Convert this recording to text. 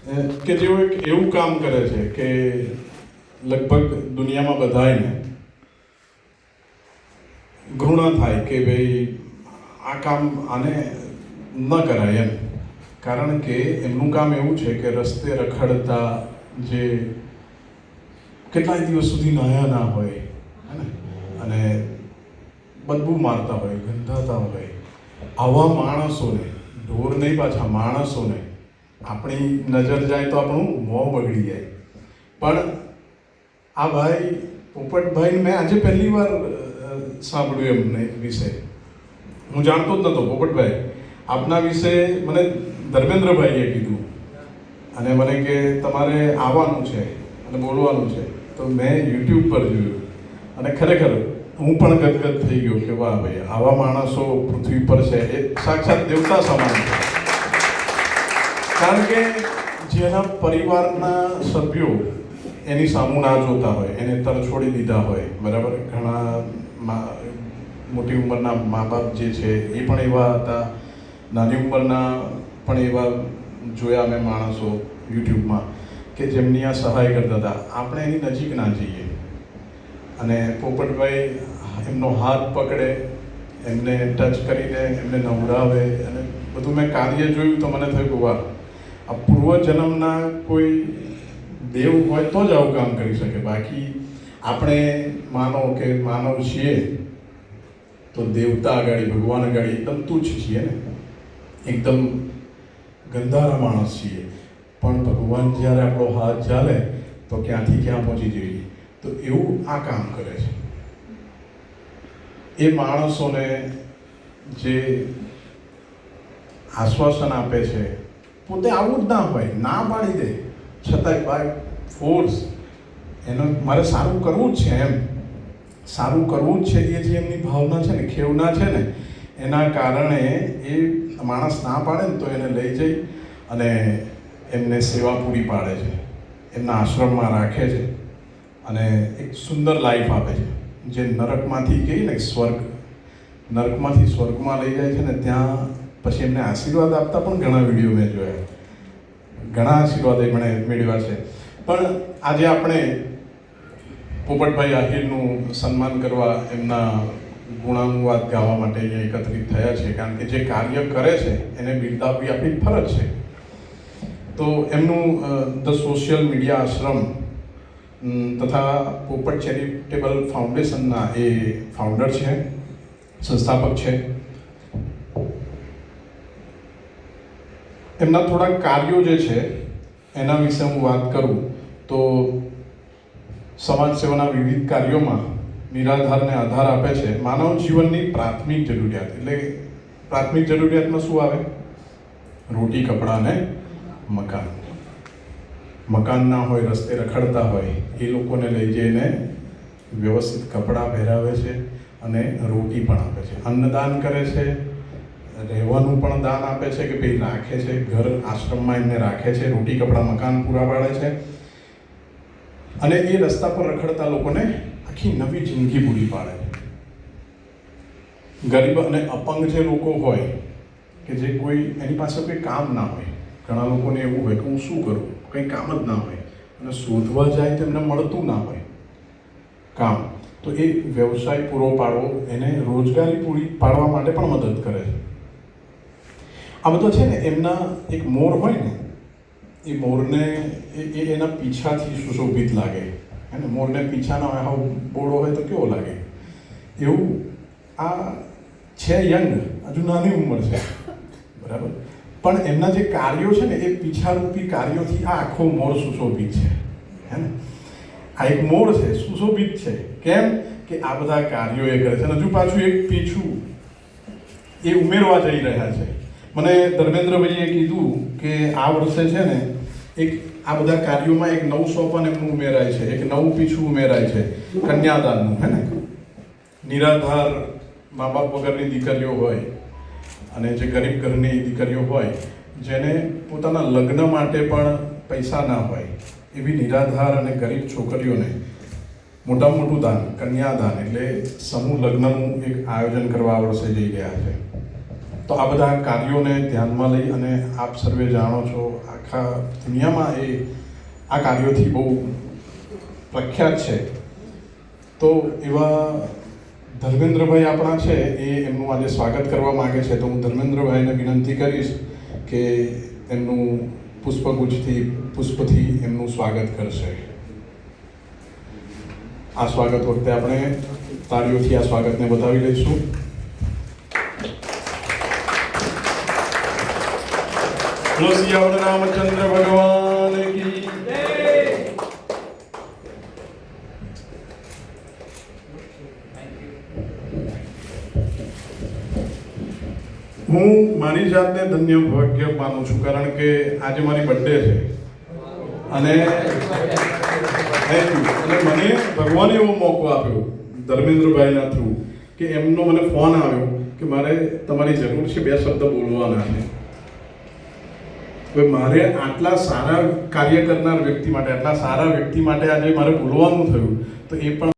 કે જેઓ એક એવું કામ કરે છે કે લગભગ દુનિયામાં બધાને ઘૃણા થાય કે ભાઈ આ કામ આને ન કરાય એમ. કારણ કે એમનું કામ એવું છે કે રસ્તે રખડતા જે કેટલાય દિવસ સુધી નાયા ના હોય હે ને, અને બદબુ મારતા હોય, ગંધાતા હોય, આવા માણસોને, ઢોર નહીં પાછા માણસોને, આપણી નજર જાય તો આપણું મોં બગડી જાય. પણ આ ભાઈ પોપટભાઈને મેં આજે પહેલી વાર સાંભળ્યું એમને વિશે. હું જાણતો જ નહોતો. પોપટભાઈ, આપના વિશે મને ધર્મેન્દ્રભાઈએ કીધું અને મને કે તમારે આવવાનું છે અને બોલવાનું છે. તો મેં યુટ્યુબ પર જોયું અને ખરેખર હું પણ ગદગદ થઈ ગયો કે વાહ ભાઈ, આવા માણસો પૃથ્વી પર છે એ સાક્ષાત દેવતા સમાન છે. કારણ કે જેના પરિવારના સભ્યો એની સામું ના જોતા હોય, એને તરછોડી દીધા હોય, બરાબર, ઘણા મોટી ઉંમરના મા બાપ જે છે એ પણ એવા હતા, નાની ઉંમરના પણ એવા જોયા મેં માણસો યુટ્યુબમાં કે જેમની આ સહાય કરતા હતા. આપણે એની નજીક ના જઈએ અને પોપટભાઈ એમનો હાથ પકડે, એમને ટચ કરીને એમને નવડાવે અને બધું મેં કાર્ય જોયું તો મને થયું કે વાહ, આ પૂર્વજન્મના કોઈ દેવ હોય તો જ આવું કામ કરી શકે. બાકી આપણે માનો કે માનવ છીએ તો દેવતા આગળ, ભગવાન આગળ એકદમ તુચ્છ છીએ ને, એકદમ ગંધારા માણસ છીએ. પણ ભગવાન જ્યારે આપણો હાથ ચાલે તો ક્યાંથી ક્યાં પહોંચી જઈએ. તો એવું આ કામ કરે છે. એ માણસોને જે આશ્વાસન આપે છે, પોતે આવું જ ના હોય, ના પાડી દે છતાંય બાય ફોર્સ એનો મારે સારું કરવું જ છે, એમ સારું કરવું જ છે, એ જે એમની ભાવના છે ને, ખેવના છે ને, એના કારણે એ માણસ ના પાડે ને તો એને લઈ જઈ અને એમને સેવા પૂરી પાડે છે, એમના આશ્રમમાં રાખે છે અને એક સુંદર લાઈફ આપે છે. જે નરકમાંથી કહીએ ને સ્વર્ગ, નરકમાંથી સ્વર્ગમાં લઈ જાય છે ને, ત્યાં પછી એમને આશીર્વાદ આપતા પણ ઘણા વિડીયો મેં જોયા, ઘણા આશીર્વાદ એમણે મેળવ્યા છે. પણ આજે આપણે પોપટભાઈ આહિરનું સન્માન કરવા, એમના ગુણાનુવાદ ગાવા માટે અહીંયા એકત્રિત થયા છે. કારણ કે જે કાર્ય કરે છે એને બિરદાવવી આપણી ફરજ છે. તો એમનું ધ સોશિયલ મીડિયા આશ્રમ તથા પોપટ ચેરિટેબલ ફાઉન્ડેશનના એ ફાઉન્ડર છે, સંસ્થાપક છે. એમના થોડાક કાર્યો જે છે એના વિશે હું વાત કરું તો સમાજ સેવાના વિવિધ કાર્યોમાં નિરાધારને આધાર આપે છે. માનવ જીવનની પ્રાથમિક જરૂરિયાત, એટલે પ્રાથમિક જરૂરિયાતમાં શું આવે? રોટી, કપડાં ને મકાન. મકાન ના હોય, રસ્તે રખડતા હોય, એ લોકોને લઈ જઈને વ્યવસ્થિત કપડાં પહેરાવે છે અને રોટી પણ આપે છે, અન્નદાન કરે છે, રહેવાનું પણ દાન આપે છે કે ભાઈ રાખે છે, ઘર આશ્રમમાં એમને રાખે છે, રોટી, કપડાં, મકાન પૂરા પાડે છે અને એ રસ્તા પર રખડતા લોકોને આખી નવી જિંદગી પૂરી પાડે છે. ગરીબ અને અપંગ જે લોકો હોય કે જે કોઈ એની પાસે કોઈ કામ ના હોય, ઘણા લોકોને એવું હોય કે હું શું કરું, કંઈ કામ જ ના હોય અને શોધવા જાય તો એમને મળતું ના હોય કામ, તો એ વ્યવસાય પૂરો પાડવો, એને રોજગારી પૂરી પાડવા માટે પણ મદદ કરે છે. આ બધો છે ને એમના એક મોર હોય ને, એ મોરને એના પીછાથી સુશોભિત લાગે હે ને. મોરને પીછા ના હોય, હાવ બોળો હોય તો કેવો લાગે, એવું આ છે યંગ, હજુ નાની ઉંમર છે, બરાબર, પણ એમના જે કાર્યો છે ને એ પીછારૂપી કાર્યોથી આ આખો મોર સુશોભિત છે હે ને. આ એક મોર છે, સુશોભિત છે. કેમ કે આ બધા કાર્યો એ કરે છે અને હજુ પાછું એક પીછું એ ઉમેરવા જઈ રહ્યા છે. મને ધર્મેન્દ્રભાઈએ કીધું કે આ વર્ષે છે ને એક આ બધા કાર્યોમાં એક નવું સોપાન એમનું ઉમેરાય છે, એક નવું પીછું ઉમેરાય છે, કન્યાદાનનું હે ને. નિરાધાર મા બાપ વગરની દીકરીઓ હોય અને જે ગરીબ ઘરની દીકરીઓ હોય, જેને પોતાના લગ્ન માટે પણ પૈસા ના હોય, એવી નિરાધાર અને ગરીબ છોકરીઓને મોટામાં મોટું દાન, કન્યાદાન એટલે સમૂહ લગ્નનું એક આયોજન કરવા આ વર્ષે જઈ રહ્યા છે. તો આ બધા કાર્યોને ધ્યાનમાં લઈ અને આપ સર્વે જાણો છો આખા દુનિયામાં આ કાર્યોથી બહુ પ્રખ્યાત છે. તો એવા ધર્મેન્દ્રભાઈ આપણા છે એ એમનું આજે સ્વાગત કરવા માગે છે. તો હું ધર્મેન્દ્રભાઈને વિનંતી કરીશ કે એમનું પુષ્પથી એમનું સ્વાગત કરશે. આ સ્વાગત વખતે આપણે તાળીઓથી આ સ્વાગતને બતાવી લઈશું. બોલો સિયાવર રામચંદ્ર ભગવાન કી જય. હું મારી જાતને ધન્ય ભાગ્ય માનું છું, કારણ કે આજે મારી બર્થડે છે અને મને ભગવાને એવો મોકો આપ્યો ધર્મેન્દ્રભાઈના થ્રુ કે એમનો મને ફોન આવ્યો કે મારે તમારી જરૂર છે, 2 શબ્દ બોલવાના છે. હવે મારે આટલા સારા કાર્ય કરનાર વ્યક્તિ માટે, આટલા સારા વ્યક્તિ માટે આજે મારે બોલવાનું થયું, તો એ પણ